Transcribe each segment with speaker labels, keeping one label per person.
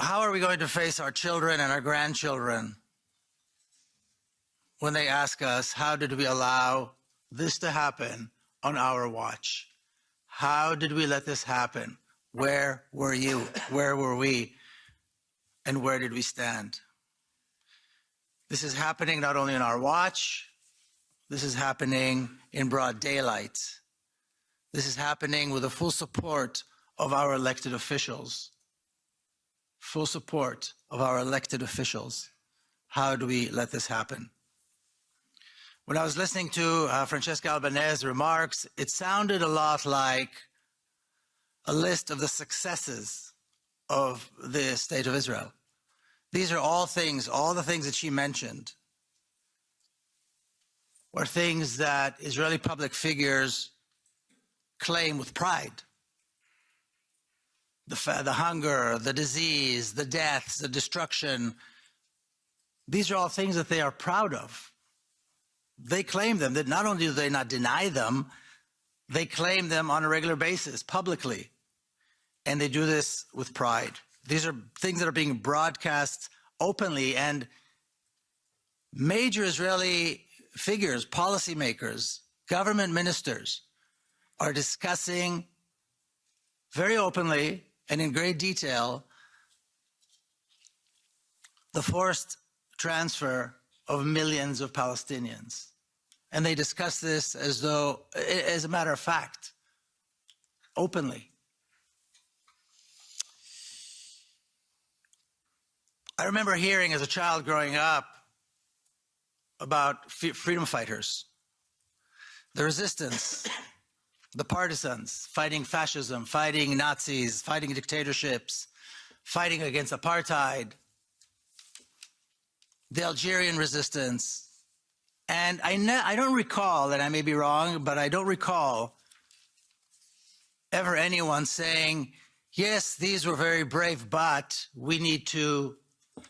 Speaker 1: how are we going to face our children and our grandchildren when they ask us, how did we allow this to happen on our watch? How did we let this happen? Where were you? Where were we? And where did we stand? This is happening not only on our watch, this is happening in broad daylight. This is happening with the full support of our elected officials. Full support of our elected officials. How do we let this happen? When I was listening to Francesca Albanese's remarks, it sounded a lot like a list of the successes of the State of Israel. These are all things, all the things that she mentioned, were things that Israeli public figures claim with pride. The hunger, the disease, the deaths, the destruction, these are all things that they are proud of. They claim them, that not only do they not deny them, they claim them on a regular basis, publicly. And they do this with pride. These are things that are being broadcast openly, and major Israeli figures, policymakers, government ministers are discussing very openly and in great detail the forced transfer of millions of Palestinians. And they discuss this as though, as a matter of fact, openly. I remember hearing as a child growing up about freedom fighters, the resistance, the partisans fighting fascism, fighting Nazis, fighting dictatorships, fighting against apartheid, the Algerian resistance. And I don't recall, and I may be wrong, but I don't recall ever anyone saying, yes, these were very brave, but we need to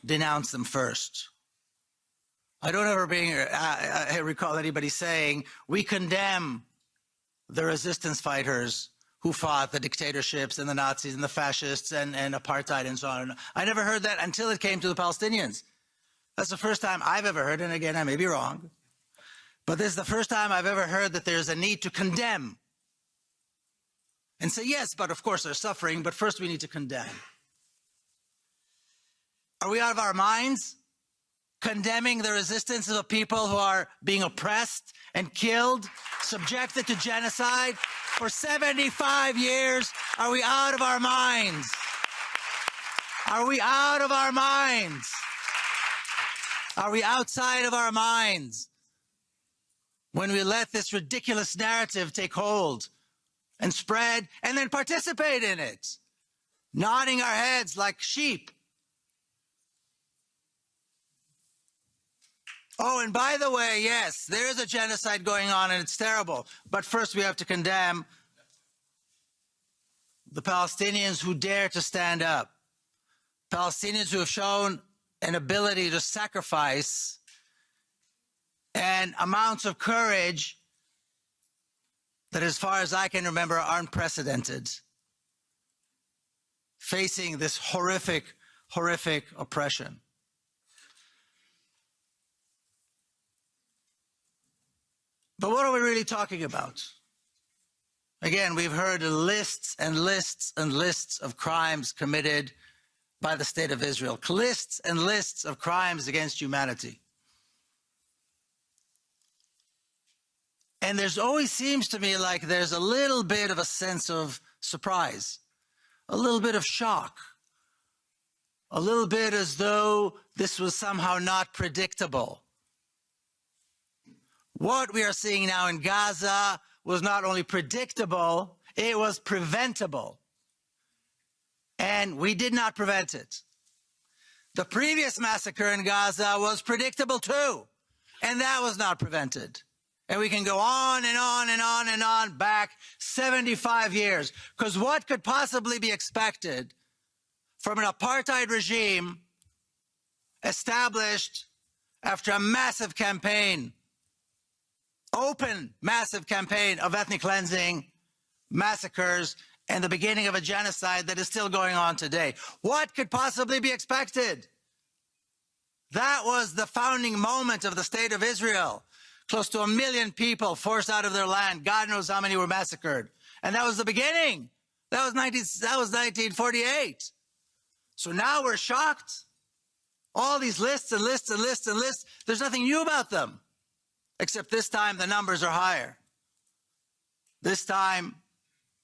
Speaker 1: denounce them first. I don't ever I recall anybody saying, we condemn the resistance fighters who fought the dictatorships and the Nazis and the fascists and apartheid and so on. I never heard that until it came to the Palestinians. That's the first time I've ever heard, and again, I may be wrong, but this is the first time I've ever heard that there's a need to condemn and say, yes, but of course they're suffering, but first we need to condemn. Are we out of our minds? Condemning the resistance of the people who are being oppressed and killed, subjected to genocide for 75 years? Are we out of our minds? Are we out of our minds? Are we outside of our minds when we let this ridiculous narrative take hold and spread and then participate in it, nodding our heads like sheep? Oh, and by the way, yes, there is a genocide going on and it's terrible. But first we have to condemn the Palestinians who dare to stand up. Palestinians who have shown an ability to sacrifice and amounts of courage that, as far as I can remember, are unprecedented, facing this horrific, horrific oppression. But what are we really talking about? Again, we've heard lists and lists and lists of crimes committed by the State of Israel, lists and lists of crimes against humanity. And there's always seems to me like there's a little bit of a sense of surprise, a little bit of shock, a little bit as though this was somehow not predictable. What we are seeing now in Gaza was not only predictable, it was preventable. And we did not prevent it. The previous massacre in Gaza was predictable too, and that was not prevented. And we can go on and on and on and on back 75 years. Because what could possibly be expected from an apartheid regime established after a massive campaign, open massive campaign of ethnic cleansing, massacres, and the beginning of a genocide that is still going on today. What could possibly be expected? That was the founding moment of the state of Israel. Close to 1 million people forced out of their land. God knows how many were massacred. And that was the beginning. That was 1948. So now we're shocked. All these lists and lists and lists and lists, there's nothing new about them. Except this time the numbers are higher. This time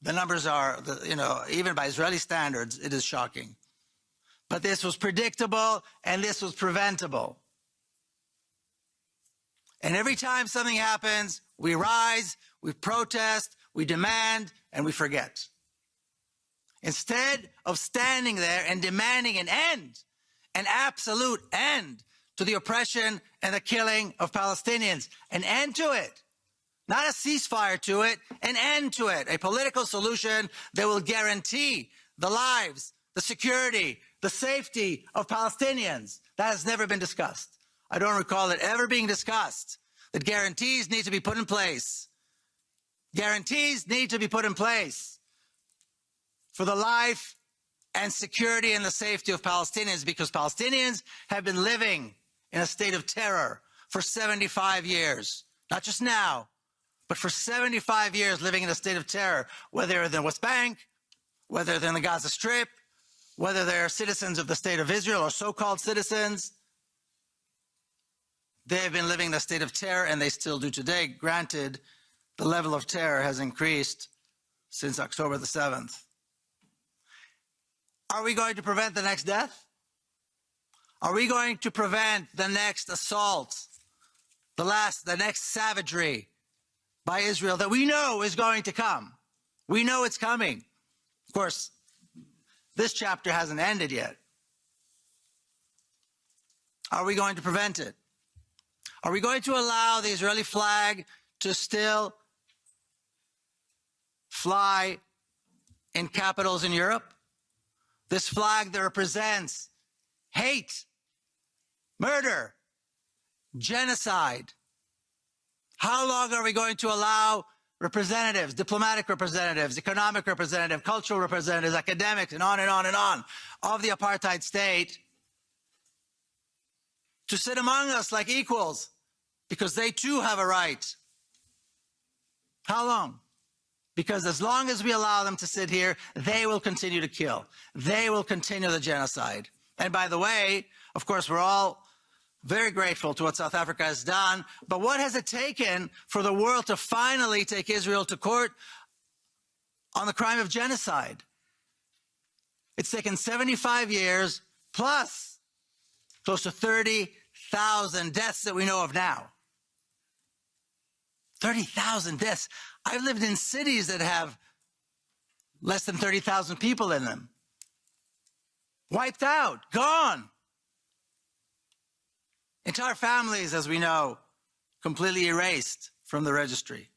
Speaker 1: the numbers are, even by Israeli standards, it is shocking. But this was predictable and this was preventable. And every time something happens, we rise, we protest, we demand, and we forget. Instead of standing there and demanding an end, an absolute end to the oppression and the killing of Palestinians, an end to it, not a ceasefire to it, an end to it, a political solution that will guarantee the lives, the security, the safety of Palestinians. That has never been discussed. I don't recall it ever being discussed, that guarantees need to be put in place. Guarantees need to be put in place for the life and security and the safety of Palestinians, because Palestinians have been living in a state of terror for 75 years. Not just now, but for 75 years living in a state of terror, whether they're in the West Bank, whether they're in the Gaza Strip, whether they're citizens of the state of Israel or so-called citizens. They have been living in a state of terror, and they still do today. Granted, the level of terror has increased since October the 7th. Are we going to prevent the next death? Are we going to prevent the next assault, the next savagery by Israel that we know is going to come? We know it's coming. Of course, this chapter hasn't ended yet. Are we going to prevent it? Are we going to allow the Israeli flag to still fly in capitals in Europe? This flag that represents hate, murder, genocide. How long are we going to allow representatives, diplomatic representatives, economic representatives, cultural representatives, academics, and on and on and on of the apartheid state to sit among us like equals, because they too have a right? How long? Because as long as we allow them to sit here, they will continue to kill. They will continue the genocide. And by the way, of course, we're all very grateful to what South Africa has done, but what has it taken for the world to finally take Israel to court on the crime of genocide? It's taken 75 years plus close to 30,000 deaths that we know of now. 30,000 deaths. I've lived in cities that have less than 30,000 people in them. Wiped out, gone. Entire families, as we know, completely erased from the registry.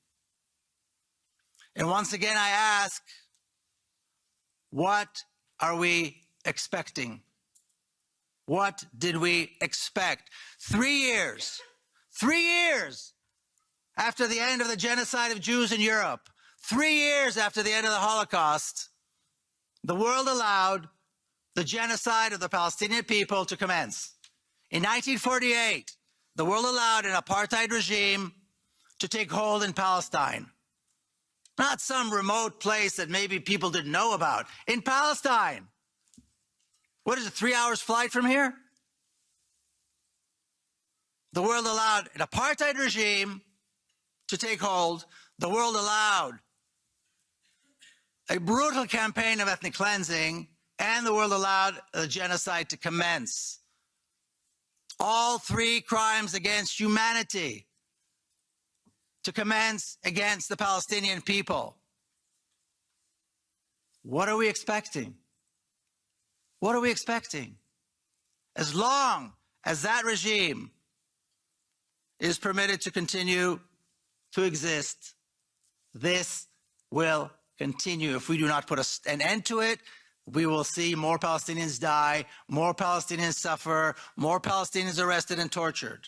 Speaker 1: And once again, I ask, what are we expecting? What did we expect? 3 years after the end of the genocide of Jews in Europe, 3 years after the end of the Holocaust, the world allowed the genocide of the Palestinian people to commence. In 1948, the world allowed an apartheid regime to take hold in Palestine. Not some remote place that maybe people didn't know about. In Palestine. What is it, 3 hours flight from here? The world allowed an apartheid regime to take hold. The world allowed a brutal campaign of ethnic cleansing, and the world allowed a genocide to commence. All three crimes against humanity to commence against the Palestinian people. What are we expecting? What are we expecting? As long as that regime is permitted to continue to exist, this will continue. If we do not put an end to it, we will see more Palestinians die, more Palestinians suffer, more Palestinians arrested and tortured.